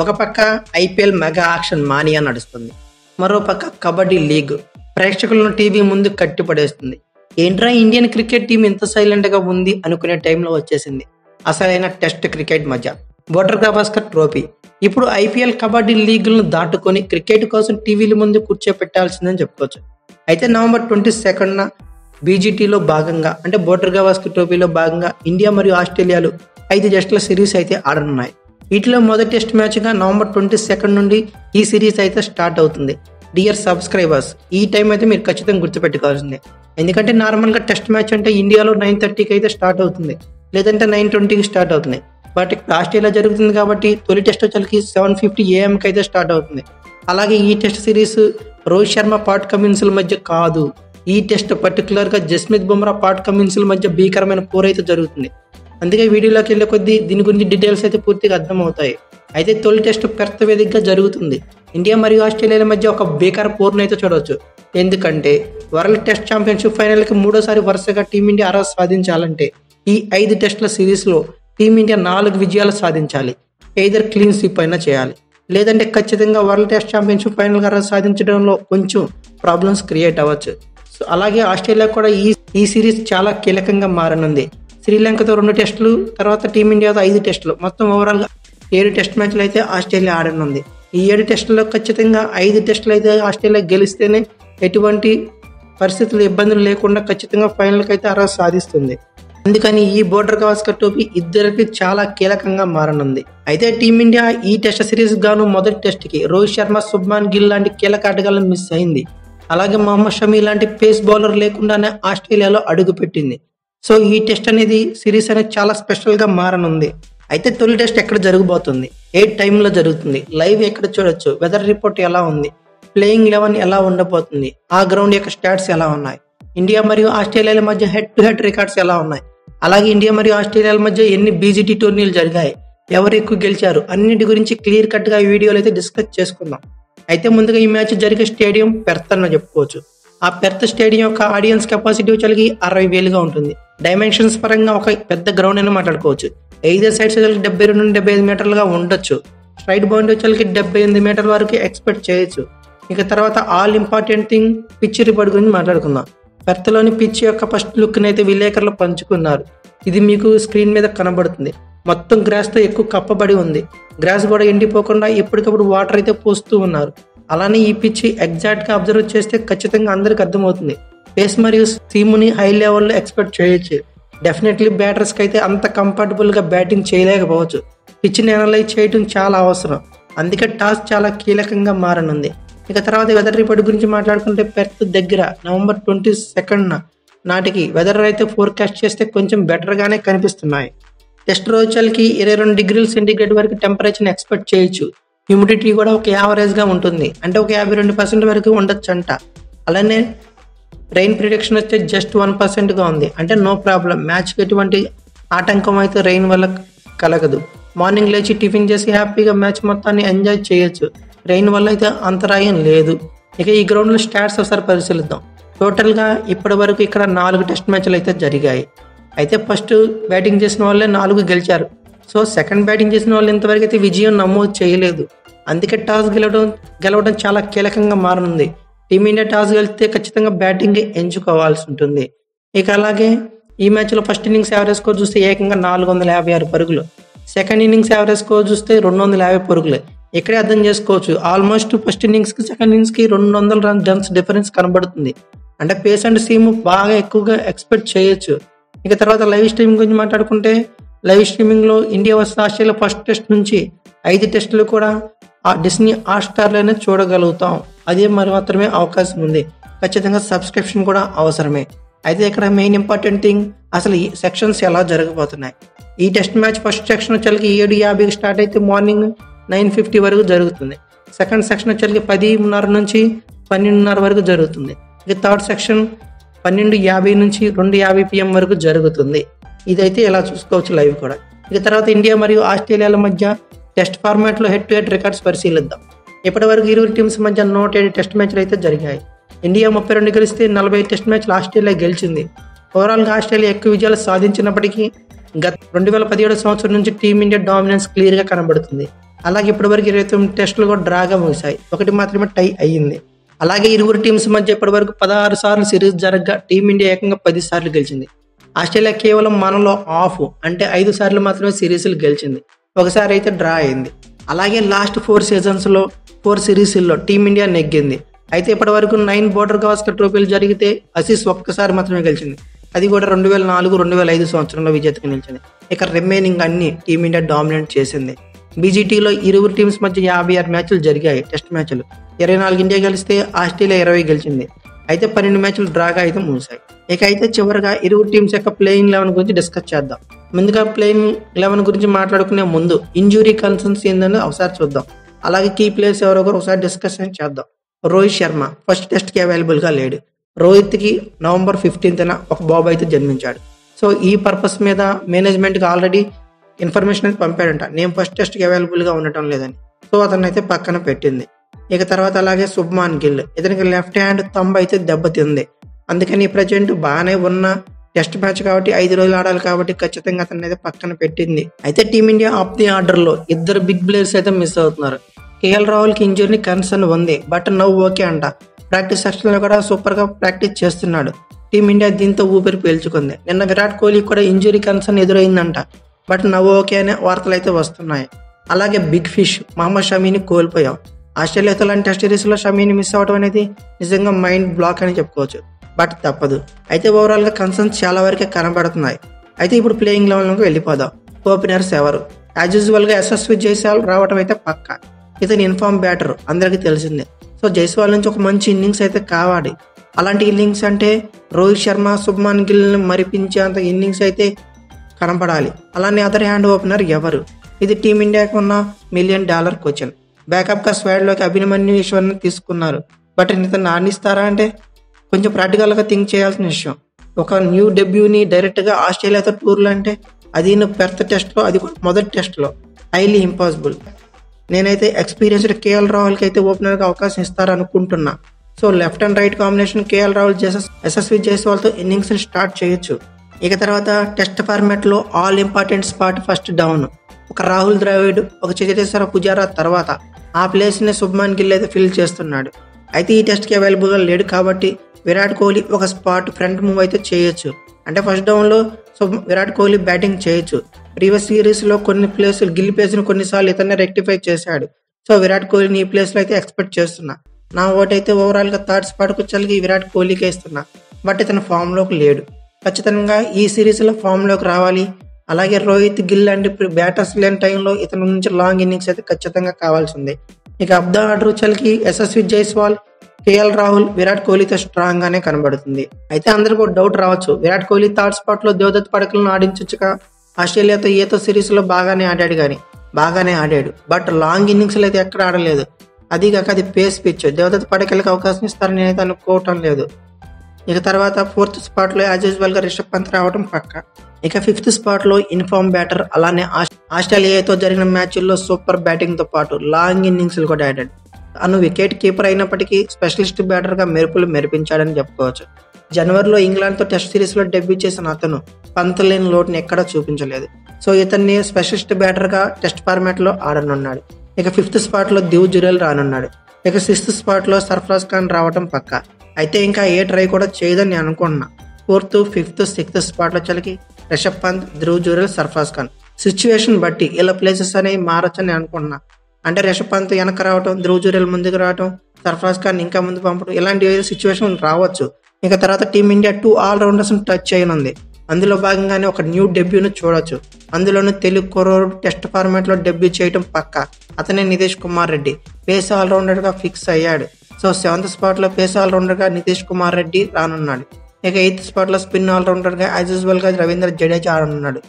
ఒక పక్క IPL mega auction mania నడుస్తుంది. మరో పక్క కబడ్డీ లీగ్ ప్రేక్షకులను టీవీ ముందు కట్టిపడేస్తుంది. ఏంట్రా ఇండియన్ క్రికెట్ టీం ఇంత సైలెంట్ గా ఉంది అనుకునే టైంలో వచ్చేసింది అసలైన టెస్ట్ క్రికెట్ మధ్య బోర్డర్ గవాస్కర్ ట్రోఫీ. ఇప్పుడు ఐపీఎల్ కబడ్డీ లీగులను దాటుకొని క్రికెట్ కోసం టీవీల ముందు కూర్చోపెట్టాల్సిందని చెప్పుకోవచ్చు. అయితే నవంబర్ 22న బీజీటీలో భాగంగా అంటే బోర్డర్ గవాస్కర్ ట్రోఫీలో భాగంగా ఇండియా మరియు ఆస్ట్రేలియాలు 5 టెస్టుల సిరీస్ అయితే ఆడనున్నాయి. వీటిలో మొదటి టెస్ట్ మ్యాచ్గా నవంబర్ 22 నుండి ఈ సిరీస్ అయితే స్టార్ట్ అవుతుంది. డియర్ సబ్స్క్రైబర్స్, ఈ టైం అయితే మీరు ఖచ్చితంగా గుర్తుపెట్టుకోవాల్సిందే. ఎందుకంటే నార్మల్గా టెస్ట్ మ్యాచ్ అంటే ఇండియాలో 9:30కి అయితే స్టార్ట్ అవుతుంది, లేదంటే 9:20కి స్టార్ట్ అవుతుంది. బట్ ఇప్పుడు ఆస్ట్రేలియా జరుగుతుంది కాబట్టి తొలి టెస్ట్ వచ్చేసరికి 7:50 AM అయితే స్టార్ట్ అవుతుంది. అలాగే ఈ test series Rohit Sharma Pat కమిన్స్ల మధ్య కాదు, ఈ టెస్ట్ పర్టికులర్గా జస్మిత్ బుమ్రా పాట్ కమిన్స్ల మధ్య భీకరమైన పోర్ అయితే జరుగుతుంది. అందుకే వీడియోలోకి వెళ్ళే కొద్దీ దీని గురించి డీటెయిల్స్ అయితే పూర్తిగా అర్థమవుతాయి. అయితే తొలి టెస్ట్ పెర్త్ వేదికగా జరుగుతుంది. ఇండియా మరియు ఆస్ట్రేలియాల మధ్య ఒక భీకర పోర్ను అయితే చూడవచ్చు. ఎందుకంటే వరల్డ్ టెస్ట్ ఛాంపియన్షిప్ ఫైనల్కి 3వ వరుసగా టీమిండియా అర్హత సాధించాలంటే ఈ 5 టెస్టుల సిరీస్లో టీమిండియా 4 విజయాలు సాధించాలి. ఎయిదర్ క్లీన్ స్వీప్ అయినా చేయాలి, లేదంటే ఖచ్చితంగా వరల్డ్ టెస్ట్ ఛాంపియన్షిప్ ఫైనల్ అర్హత సాధించడంలో కొంచెం ప్రాబ్లమ్స్ క్రియేట్ అవ్వచ్చు. సో అలాగే ఆస్ట్రేలియా కూడా ఈ సిరీస్ చాలా కీలకంగా మారనుంది. శ్రీలంకతో 2 టెస్టులు, తర్వాత టీమిండియాతో 5 టెస్టులు, మొత్తం ఓవరాల్గా 7 టెస్ట్ మ్యాచ్లు అయితే ఆస్ట్రేలియా ఆడనుంది. ఈ 7 టెస్టుల్లో ఖచ్చితంగా 5 టెస్టులు అయితే ఆస్ట్రేలియా గెలిస్తేనే ఎటువంటి పరిస్థితులు ఇబ్బందులు లేకుండా ఖచ్చితంగా ఫైనల్కి అయితే అర్హత సాధిస్తుంది. అందుకని ఈ బోర్డర్ గవాస్కర్ ట్రోఫీ ఇద్దరికి చాలా కీలకంగా మారనుంది. అయితే టీమిండియా ఈ టెస్ట్ సిరీస్ గాను మొదటి టెస్ట్కి రోహిత్ శర్మ, శుభ్మాన్ గిల్ లాంటి కీలక ఆటగాళ్లను మిస్ అయింది. అలాగే మహమ్మద్ షమి లాంటి పేస్ బౌలర్ లేకుండానే ఆస్ట్రేలియాలో అడుగుపెట్టింది. సో ఈ టెస్ట్ అనేది సిరీస్ అనేది చాలా స్పెషల్గా మారనుంది. అయితే తొలి టెస్ట్ ఎక్కడ జరగబోతుంది, ఏ టైంలో జరుగుతుంది, లైవ్ ఎక్కడ చూడొచ్చు, వెదర్ రిపోర్ట్ ఎలా ఉంది, ప్లేయింగ్ 11 ఎలా ఉండబోతుంది, ఆ గ్రౌండ్ యొక్క స్టాట్స్ ఎలా ఉన్నాయి, ఇండియా మరియు ఆస్ట్రేలియాల మధ్య హెడ్ టు హెడ్ రికార్డ్స్ ఎలా ఉన్నాయి, అలాగే ఇండియా మరియు ఆస్ట్రేలియాల మధ్య ఎన్ని బీజీటీ టోర్నీలు జరిగాయి, ఎవరు ఎక్కువ గెలిచారు, అన్నిటి గురించి క్లియర్ కట్గా ఈ వీడియోలో అయితే డిస్కస్ చేసుకుందాం. అయితే ముందుగా ఈ మ్యాచ్ జరిగే స్టేడియం పెర్త్ అని చెప్పుకోవచ్చు. ఆ పెర్త్ స్టేడియం యొక్క ఆడియన్స్ కెపాసిటీ వచ్చి 60,000గా ఉంటుంది. డైమెన్షన్స్ పరంగా ఒక పెద్ద గ్రౌండ్ అని మాట్లాడుకోవచ్చు. 5 సైడ్స్ 72 నుండి 75 మీటర్లుగా ఉండొచ్చు. స్ట్రైట్ బౌండరీ వచ్చి 78 మీటర్ల వరకు ఎక్స్పెక్ట్ చేయొచ్చు. ఇక తర్వాత all important thing pitch report గురించి మాట్లాడుకుందాం. పెర్త్లోని పిచ్ యొక్క ఫస్ట్ లుక్ని అయితే విలేకరులు పంచుకున్నారు. ఇది మీకు స్క్రీన్ మీద కనబడుతుంది. మొత్తం గ్రాస్తో ఎక్కువ కప్పబడి ఉంది. గ్రాస్ కూడా ఎండిపోకుండా ఎప్పటికప్పుడు వాటర్ అయితే పోస్తూ ఉన్నారు. అలానే ఈ పిచ్ ఎగ్జాక్ట్గా అబ్జర్వ్ చేస్తే ఖచ్చితంగా అందరికి అర్థమవుతుంది. పేస్ మరియు సీముని హై లెవెల్లో ఎక్స్పెక్ట్ చేయొచ్చు. డెఫినెట్లీ బ్యాటర్స్కి అయితే అంత కంఫర్టబుల్గా బ్యాటింగ్ చేయలేకపోవచ్చు. పిచ్ని అనలైజ్ చేయడం చాలా అవసరం. అందుకే టాస్ చాలా కీలకంగా మారనుంది. ఇక తర్వాత వెదర్ రిపోర్ట్ గురించి మాట్లాడుకుంటే పెర్త్ దగ్గర నవంబర్ 22 నాటికి వెదర్ అయితే ఫోర్కాస్ట్ చేస్తే కొంచెం బెటర్గానే కనిపిస్తున్నాయి. టెస్ట్ రోజులకి 22 డిగ్రీల సెంటీగ్రేడ్ వరకు టెంపరేచర్ని ఎక్స్పెక్ట్ చేయొచ్చు. హ్యూమిడిటీ కూడా ఒక యావరేజ్గా ఉంటుంది, అంటే ఒక 52% వరకు ఉండొచ్చు అంట. అలానే రెయిన్ ప్రిడిక్షన్ వచ్చే జస్ట్ 1%గా ఉంది, అంటే నో ప్రాబ్లం. మ్యాచ్కి ఎటువంటి ఆటంకం అయితే రెయిన్ వల్ల కలగదు. మార్నింగ్ లేచి టిఫిన్ చేసి హ్యాపీగా మ్యాచ్ మొత్తాన్ని ఎంజాయ్ చేయొచ్చు. రెయిన్ వల్ల అయితే అంతరాయం లేదు. ఇక ఈ గ్రౌండ్లో స్టాట్స్ ఒకసారి పరిశీలిద్దాం. టోటల్గా ఇప్పటి వరకు ఇక్కడ 4 టెస్ట్ మ్యాచ్లు అయితే జరిగాయి. అయితే ఫస్ట్ బ్యాటింగ్ చేసిన వాళ్ళే 4 గెలిచారు. సో సెకండ్ బ్యాటింగ్ చేసిన వాళ్ళు ఇంతవరకు అయితే విజయం నమోదు చేయలేదు. అందుకే టాస్ గెలవడం చాలా కీలకంగా మారనుంది. టీమిండియా టాస్ గెలిస్తే ఖచ్చితంగా బ్యాటింగ్ ఎంచుకోవాల్సి ఉంటుంది. ఇక అలాగే ఈ మ్యాచ్లో ఫస్ట్ ఇన్నింగ్స్ యావరేజ్ స్కోర్ చూస్తే ఏకంగా 456 పరుగులు, సెకండ్ ఇన్నింగ్స్ యావరేజ్ స్కోర్ చూస్తే 250 పరుగులే. ఇక్కడే అర్థం చేసుకోవచ్చు, ఆల్మోస్ట్ ఫస్ట్ ఇన్నింగ్స్కి సెకండ్ ఇన్నింగ్స్కి 200 రన్స్ డిఫరెన్స్ కనబడుతుంది. అంటే పేస్ అండ్ సీమ్ బాగా ఎక్కువగా ఎక్స్పెక్ట్ చేయొచ్చు. ఇక తర్వాత లైవ్ స్ట్రీమింగ్ గురించి మాట్లాడుకుంటే లైవ్ స్ట్రీమింగ్లో India versus Australia first test నుంచి 5 టెస్టులు కూడా ఆ డిస్నీ హాట్‌స్టార్లోనే చూడగలుగుతాం. అదే మరి మాత్రమే అవకాశం ఉంది. ఖచ్చితంగా సబ్స్క్రిప్షన్ కూడా అవసరమే. అయితే ఇక్కడ మెయిన్ ఇంపార్టెంట్ థింగ్ అసలు ఈ సెక్షన్స్ ఎలా జరగబోతున్నాయి. ఈ టెస్ట్ మ్యాచ్ ఫస్ట్ సెక్షన్ వచ్చేసరికి 7:50కి స్టార్ట్ అయితే మార్నింగ్ 9:50 వరకు జరుగుతుంది. సెకండ్ సెక్షన్ వచ్చేసరికి 10:30 నుంచి 12:30 వరకు జరుగుతుంది. ఇక థర్డ్ సెక్షన్ 12:50 నుంచి 2:50 PM వరకు జరుగుతుంది. ఇదైతే ఇలా చూసుకోవచ్చు లైవ్ కూడా. ఇక తర్వాత ఇండియా మరియు ఆస్ట్రేలియాల మధ్య టెస్ట్ ఫార్మాట్లో హెడ్ టు హెడ్ రికార్డ్స్ పరిశీలిద్దాం. ఇప్పటి వరకు ఇరువురు టీమ్స్ మధ్య 107 టెస్ట్ మ్యాచ్లు అయితే జరిగాయి. ఇండియా 32 గెలిస్తే 40 టెస్ట్ మ్యాచ్లు ఆస్ట్రేలియా గెలిచింది. ఓవరాల్గా ఆస్ట్రేలియా ఎక్కువ విజయాలు సాధించినప్పటికీ గత 2017 సంవత్సరం నుంచి టీమిండియా డామినెన్స్ క్లియర్గా కనబడుతుంది. అలాగే ఇప్పటివరకు 29 టెస్టులు కూడా డ్రాగా ముగిశాయి. ఒకటి మాత్రమే టై అయ్యింది. అలాగే ఇరువురు టీమ్స్ మధ్య ఇప్పటివరకు 16 సార్లు సిరీస్ జరగగా టీమిండియా ఏకంగా 10 సార్లు గెలిచింది. ఆస్ట్రేలియా కేవలం మనలో హాఫ్ అంటే 5 సార్లు మాత్రమే సిరీస్లు గెలిచింది. ఒకసారి అయితే డ్రా అయింది. అలాగే లాస్ట్ 4 సీజన్స్లో 4 సిరీస్ల్లో టీమిండియా నెగ్గింది. అయితే ఇప్పటివరకు 9 బోర్డర్ గవాస్కర్ ట్రోఫీలు జరిగితే ఆసీస్ ఒక్కసారి మాత్రమే గెలిచింది. అది కూడా 2004, 2005 సంవత్సరంలో విజేతగా నిలిచింది. ఇక రిమైనింగ్ అన్ని టీమిండియా డామినేట్ చేసింది. బీజీటీలో ఇరువురు టీమ్స్ మధ్య 56 మ్యాచ్లు జరిగాయి. టెస్ట్ మ్యాచ్లు 24 ఇండియా గెలిస్తే ఆస్ట్రేలియా 20 గెలిచింది. అయితే 12 మ్యాచ్లు డ్రాగా అయితే ముగిశాయి. ఇక అయితే చివరిగా ఇరువురు టీమ్స్ యొక్క ప్లేయింగ్ 11 గురించి డిస్కస్ చేద్దాం. ముందుగా ప్లేయింగ్ 11 గురించి మాట్లాడుకునే ముందు ఇంజురీ కన్సర్న్స్ ఏందని ఒకసారి చూద్దాం. అలాగే కీ ప్లేయర్స్ ఎవరో ఒకసారి డిస్కషన్ చేద్దాం. రోహిత్ శర్మ ఫస్ట్ టెస్ట్కి అవైలబుల్గా లేడు. రోహిత్కి November 15న ఒక బాబు అయితే జన్మించాడు. సో ఈ పర్పస్ మీద మేనేజ్మెంట్కి ఆల్రెడీ ఇన్ఫర్మేషన్ అయితే పంపాడంట, నేను ఫస్ట్ టెస్ట్కి అవైలబుల్గా ఉండటం లేదని. సో అతన్ని అయితే పక్కన పెట్టింది. ఇక తర్వాత అలాగే శుభ్మాన్ గిల్, ఇతనికి లెఫ్ట్ హ్యాండ్ థంబ్ అయితే దెబ్బతింది. అందుకని ప్రజెంట్ బాగానే ఉన్న టెస్ట్ మ్యాచ్ కాబట్టి 5 రోజులు ఆడాలి కాబట్టి ఖచ్చితంగా అతన్ని అయితే పక్కన పెట్టింది. అయితే టీమిండియా ఆఫ్ ది ఆర్డర్లో 2 బిగ్ ప్లేయర్స్ అయితే మిస్ అవుతున్నారు. కేఎల్ రాహుల్కి ఇంజురీ కన్సర్న్ ఉంది, బట్ నవ్వు ఓకే అంట. ప్రాక్టీస్ సెక్షన్లో కూడా సూపర్గా ప్రాక్టీస్ చేస్తున్నాడు. టీమిండియా దీంతో ఊపిరి పీల్చుకుంది. నిన్న విరాట్ కోహ్లీకి కూడా ఇంజురీ కన్సర్న్ ఎదురైందంట, బట్ నవ్వు ఓకే అనే వార్తలు అయితే వస్తున్నాయి. అలాగే బిగ్ ఫిష్ మహమ్మద్ షమీని కోల్పోయాం. ఆస్ట్రేలియాతో లాంటి టెస్ట్ సిరీస్లో షమీని మిస్ అవ్వడం అనేది నిజంగా మైండ్ బ్లాక్ అని చెప్పుకోవచ్చు, బట్ తప్పదు. అయితే ఓవరాల్గా కన్సర్న్స్ చాలా వరకే కనబడుతున్నాయి. అయితే ఇప్పుడు ప్లేయింగ్ లెవెల్లోకి వెళ్ళిపోదాం. ఓపెనర్స్ ఎవరు? యాజ్ యూజువల్గా యశస్వి జైస్వాల్ రావడం అయితే పక్క. ఇతని ఇన్ఫార్మ్ బ్యాటర్ అందరికీ తెలిసిందే. సో జైస్వాల్ నుంచి ఒక మంచి ఇన్నింగ్స్ అయితే కావాలి. అలాంటి ఇన్నింగ్స్ అంటే రోహిత్ శర్మ, శుభ్మాన్ గిల్ని మరిపించేంత ఇన్నింగ్స్ అయితే కనపడాలి. అలానే అదర్ హ్యాండ్ ఓపెనర్ ఎవరు? ఇది టీమిండియాకి ఉన్న $1 మిలియన్ క్వశ్చన్. బ్యాకప్గా స్క్వాడ్లోకి అభిమన్యు ఈశ్వర్ని తీసుకున్నారు, బట్ ఇతను ఆడిస్తారా అంటే కొంచెం ప్రాక్టికల్గా థింక్ చేయాల్సిన విషయం. ఒక న్యూ డెబ్యూని డైరెక్ట్గా ఆస్ట్రేలియాతో టూర్లు అంటే అది పెర్త్ టెస్ట్లో, అది కూడా మొదటి టెస్ట్లో హైలీ ఇంపాసిబుల్. నేనైతే ఎక్స్పీరియన్స్డ్ కేఎల్ రాహుల్కి అయితే ఓపెనర్గా అవకాశం ఇస్తారనుకుంటున్నా. So left and right combination KL Rahul Yashasvi జైస్వాల్తో ఇన్నింగ్స్ని స్టార్ట్ చేయొచ్చు. ఇక తర్వాత టెస్ట్ ఫార్మాట్లో all important spot first down. ఒక రాహుల్ ద్రావిడ్, ఒక చేతేశ్వర పుజారా తర్వాత ఆ ప్లేస్ని శుభ్మాన్ గిల్ అయితే ఫిల్ చేస్తున్నాడు. అయితే ఈ టెస్ట్కి అవైలబుల్గా లేడు కాబట్టి విరాట్ కోహ్లీ ఒక స్పాట్ ఫ్రంట్ మూవ్ అయితే చేయొచ్చు. అంటే ఫస్ట్ డౌన్లో విరాట్ కోహ్లీ బ్యాటింగ్ చేయొచ్చు. ప్రీవియస్ సిరీస్లో కొన్ని ప్లేసులు గిల్ ప్లేస్ని కొన్నిసార్లు ఇతన్ని రెక్టిఫై చేశాడు. సో విరాట్ కోహ్లీని ఈ ప్లేస్లో అయితే ఎక్స్పెక్ట్ చేస్తున్నా. నా ఓటైతే ఓవరాల్గా థర్డ్ స్పాట్కి వచ్చేసరికి విరాట్ కోహ్లీకే ఇస్తున్నా, బట్ ఇతను ఫామ్లోకి లేడు. ఖచ్చితంగా ఈ సిరీస్లో ఫామ్లోకి రావాలి. అలాగే రోహిత్, గిల్ అండ్ బ్యాటర్స్ లేని టైంలో ఇతని నుంచి లాంగ్ ఇన్నింగ్స్ అయితే ఖచ్చితంగా కావాల్సిందే. ఇక అబ్ ద ఆర్డర్ వచ్చేసరికి యశస్వి జైస్వాల్, కేఎల్ రాహుల్, విరాట్ కోహ్లీతో స్ట్రాంగ్ గానే కనబడుతుంది. అయితే అందరికీ ఒక డౌట్ రావచ్చు, విరాట్ కోహ్లీ థర్డ్ స్పాట్ లో దేవదత్ పడకలను ఆడించొచ్చుగా. ఆస్ట్రేలియాతో ఏతో సిరీస్ లో బాగానే ఆడాడు, బట్ లాంగ్ ఇన్నింగ్స్ అయితే ఎక్కడ ఆడలేదు. అది కాక అది పేస్ పిచ్, దేవదత్ పడకలకి అవకాశం ఇస్తారని నేనైతే అనుకోవటం లేదు. ఇక తర్వాత 4th స్పాట్ లో యాజ్ యూజువల్ గా రిషబ్ పంత్ రావడం పక్క. ఇక 5th స్పాట్ లో ఇన్ఫార్మ్ బ్యాటర్, అలానే ఆస్ట్రేలియాతో జరిగిన మ్యాచ్ల్లో సూపర్ బ్యాటింగ్ తో పాటు లాంగ్ ఇన్నింగ్స్ కూడా ఆడాడు. తను వికెట్ కీపర్ అయినప్పటికీ స్పెషలిస్ట్ బ్యాటర్ గా మెరుపులు మెరిపించాడని చెప్పుకోవచ్చు. జనవరిలో ఇంగ్లాండ్తో టెస్ట్ సిరీస్ లో డెబ్యూ చేసిన అతను పంత్ లేని లోటుని ఎక్కడా చూపించలేదు. సో ఇతన్ని స్పెషలిస్ట్ బ్యాటర్ గా టెస్ట్ ఫార్మాట్ లో ఆడనున్నాడు. ఇక 5th స్పాట్ లో దివ్ జురేల్ రానున్నాడు. ఇక 6th స్పాట్ లో సర్ఫరాజ్ ఖాన్ రావడం పక్క. అయితే ఇంకా ఏ ట్రై కూడా చేయదని నేను అనుకుంటున్నా. 4th, 5th, 6th స్పాట్ లో చలికి రిషబ్ పంత్, దివ్ జురేల్, సర్ఫరాజ్ ఖాన్ సిచ్యువేషన్ బట్టి ఇలా ప్లేసెస్ అనేవి మారచ్చని నేను అనుకుంటున్నా. అంటే రిషబ్ పంత్ వెనక రావటం, ధ్రువ్ జురేల్ ముందుకు రావటం, సర్ఫరాజ్ ఖాన్ ఇంకా ముందు పంపడం, ఇలాంటి సిచ్యువేషన్ రావచ్చు. ఇక తర్వాత టీమిండియా 2 ఆల్రౌండర్స్ టచ్ చేయనుంది. అందులో భాగంగానే ఒక న్యూ డెబ్యూను చూడొచ్చు. అందులోనూ తెలుగు కుర్రోడు టెస్ట్ ఫార్మాట్ లో డెబ్యూ చేయడం పక్క. అతనే నితీష్ కుమార్ రెడ్డి పేస్ ఆల్రౌండర్ గా ఫిక్స్ అయ్యాడు. సో 7th స్పాట్ లో పేస్ ఆల్రౌండర్ గా నితీష్ కుమార్ రెడ్డి రానున్నాడు. ఇక 8th స్పాట్ లో స్పిన్ ఆల్రౌండర్ గా యాజ్ యూజువల్ గా రవీంద్ర జడేజా ఆడనున్నాడు.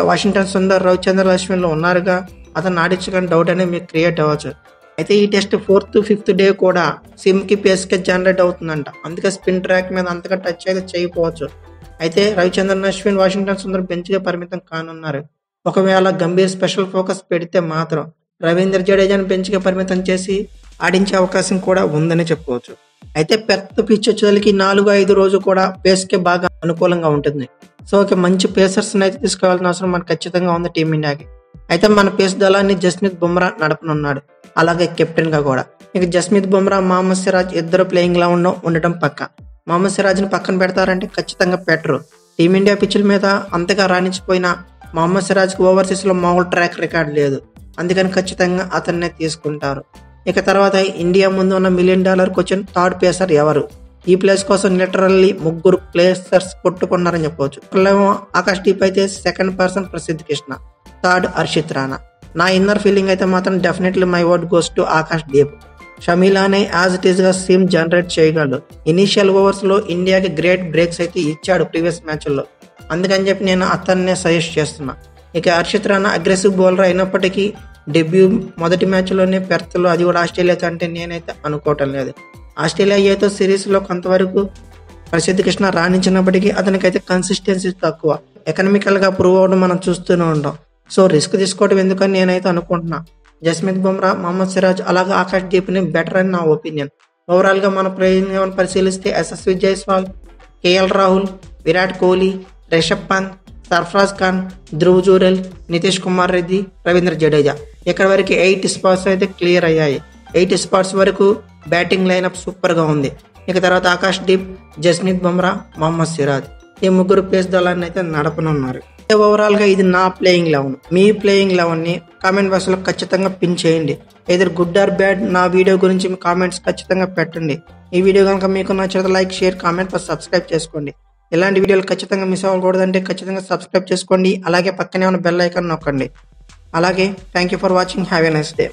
వాషింగ్టన్ సుందర్, రవిచంద్రన్ అశ్విన్లో ఉన్నారుగా, అతను ఆడించగానే డౌట్ అనేది మీకు క్రియేట్ అవ్వచ్చు. అయితే ఈ టెస్ట్ 4th, 5th డే కూడా సిమ్కి పేస్కే జనరేట్ అవుతుందంట. అందుకే స్పిన్ ట్రాక్ మీద అంతగా టచ్ అయితే చేయకపోవచ్చు. అయితే రవిచంద్రన్ అశ్విన్, వాషింగ్టన్ సుందర్ బెంచ్గా పరిమితం కానున్నారు. ఒకవేళ గంభీర్ స్పెషల్ ఫోకస్ పెడితే మాత్రం రవీంద్ర జడేజాను బెంచ్గా పరిమితం చేసి ఆడించే అవకాశం కూడా ఉందని చెప్పుకోవచ్చు. అయితే పెర్త్ పిచ్ వచ్చేసరికి 4-5 రోజు కూడా పేస్కే బాగా అనుకూలంగా ఉంటుంది. సో మంచి పేసర్స్ని అయితే తీసుకోవాల్సిన అవసరం మనకు ఖచ్చితంగా ఉంది టీమిండియాకి. అయితే మన పేస్ దళాన్ని జస్మిత్ బుమ్రా నడపనున్నాడు, అలాగే కెప్టెన్ గా కూడా. ఇక జస్మిత్ బుమ్రా, మహమ్మద్ సిరాజ్ ఇద్దరు ప్లేయింగ్ లా ఉండటం పక్క. మహమ్మద్ సిరాజ్ ని పక్కన పెడతారంటే ఖచ్చితంగా పెట్టరు. టీమిండియా పిచ్చుల మీద అంతగా రాణించిపోయిన మహమ్మద్ సిరాజ్ కి ఓవర్సీస్ లో మామూలు ట్రాక్ రికార్డ్ లేదు, అందుకని ఖచ్చితంగా అతన్నే తీసుకుంటారు. ఇక తర్వాత ఇండియా ముందు ఉన్న $1 మిలియన్ క్వశ్చన్, థర్డ్ పేసర్ ఎవరు? ఈ ప్లేస్ కోసం లిటరల్లీ 3 ప్లేసర్స్ కొట్టుకున్నారని చెప్పవచ్చు. ఒకళ్ళేమో ఆకాష్ దీప్ అయితే second person Prasidh Krishna, third Harshit Rana. నా ఇన్నర్ ఫీలింగ్ అయితే మాత్రం definitely my word goes to Akash Deep. షమీలానే యాజ్ ఇట్ ఈస్ గా సీమ్ జనరేట్ చేయగలడు. ఇనీషియల్ ఓవర్స్ లో ఇండియాకి గ్రేట్ బ్రేక్స్ అయితే ఇచ్చాడు ప్రీవియస్ మ్యాచ్ల్లో, అందుకని చెప్పి నేను అతన్నే సజెస్ట్ చేస్తున్నా. ఇక హర్షిత్ రాణా అగ్రెసివ్ బౌలర్ అయినప్పటికీ డెబ్యూ మొదటి మ్యాచ్లోనే పెర్త్లో, అది కూడా ఆస్ట్రేలియాతో అంటే నేనైతే అనుకోవటం లేదు. ఆస్ట్రేలియాతో సిరీస్లో కొంతవరకు ప్రసిద్ధ్ కృష్ణ రాణించినప్పటికీ అతనికైతే కన్సిస్టెన్సీ తక్కువ. ఎకనామికల్గా ప్రూవ్ అవడం మనం చూస్తూనే ఉంటాం. సో రిస్క్ తీసుకోవడం ఎందుకని నేనైతే అనుకుంటున్నా. జస్మిత్ బుమ్రా, మహమ్మద్ సిరాజ్ అలాగే ఆకాష్ దీప్ని బెటర్ అని నా ఒపీనియన్. ఓవరాల్గా మన ప్లేయింగ్ ఏమైనా పరిశీలిస్తే యశస్వి జైస్వాల్, కేఎల్ రాహుల్, విరాట్ కోహ్లీ, రిషబ్ పంత్, సర్ఫరాజ్ ఖాన్, ధ్రువ్ జురెల్, నితీష్ కుమార్ రెడ్డి, రవీంద్ర జడేజా. ఇక్కడ వరకు 8 స్పాట్స్ అయితే క్లియర్ అయ్యాయి. 8 స్పాట్స్ వరకు బ్యాటింగ్ లైనప్ సూపర్గా ఉంది. ఇక తర్వాత ఆకాష్ దీప్, జస్మిత్ బుమ్రా, మహమ్మద్ సిరాజ్ ఈ 3 పేస్ దళాన్ని అయితే నడపనున్నారు. ఓవరాల్గా ఇది నా ప్లేయింగ్ 11. మీ ప్లేయింగ్ 11ని కామెంట్ బాక్స్లో ఖచ్చితంగా పిన్ చేయండి. ఏదర్ గుడ్ ఆర్ బ్యాడ్ నా వీడియో గురించి మీ కామెంట్స్ ఖచ్చితంగా పెట్టండి. ఈ వీడియో కనుక మీకు నచ్చితే లైక్, షేర్, కామెంట్, సబ్స్క్రైబ్ చేసుకోండి. ఇలాంటి వీడియోలు ఖచ్చితంగా మిస్ అవ్వకూడదంటే ఖచ్చితంగా సబ్స్క్రైబ్ చేసుకోండి. అలాగే పక్కనే ఉన్న బెల్ ఐకాన్ నొక్కండి. అలాగే thank you for watching. Have a nice day.